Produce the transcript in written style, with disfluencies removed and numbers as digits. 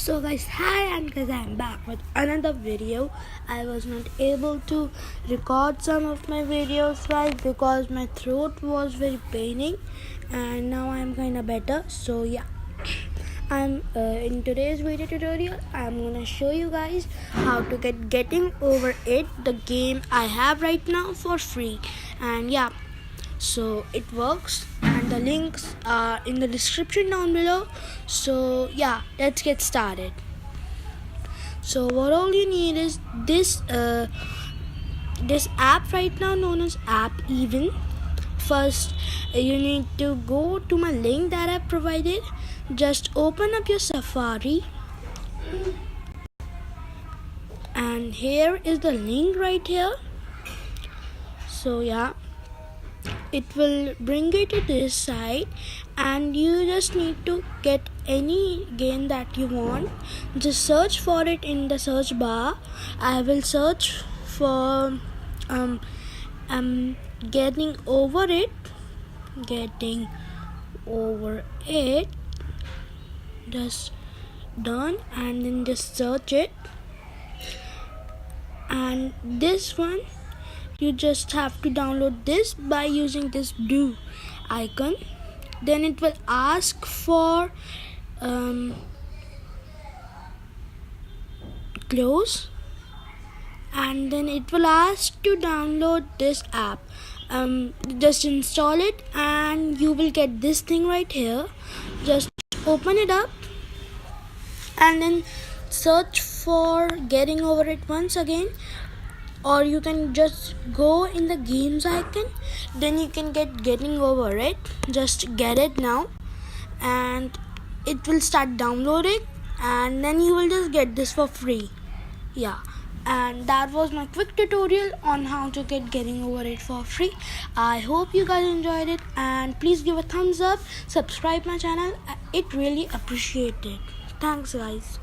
So guys, hi, and guys, I'm back with another video. I was not able to record some of my videos guys because my throat was very paining, and now I'm kinda better. So yeah, I'm in today's video tutorial. I'm gonna show you guys how to getting over it, the game I have right now for free, and yeah. So it works, and the links are in the description down below. So yeah, let's get started. So what all you need is this app right now known as app even. First you need to go to my link that I provided. Just open up your Safari, and here is the link right here. So yeah, it will bring you to this site, and you just need to get any game that you want. Just search for it in the search bar. I will search for getting over it just done, and then just search it. And this one, you just have to download this by using this blue icon. Then it will ask for close, and then it will ask to download this app. Just install it, and you will get this thing right here. Just open it up, and then search for getting over it once again, or you can just go in the games icon. Then you can get getting over it. Just get it now, and it will start downloading, and then you will just get this for free. Yeah, and that was my quick tutorial on how to getting over it for free. I hope you guys enjoyed it, and please give a thumbs up, subscribe my channel. It really appreciated. Thanks guys.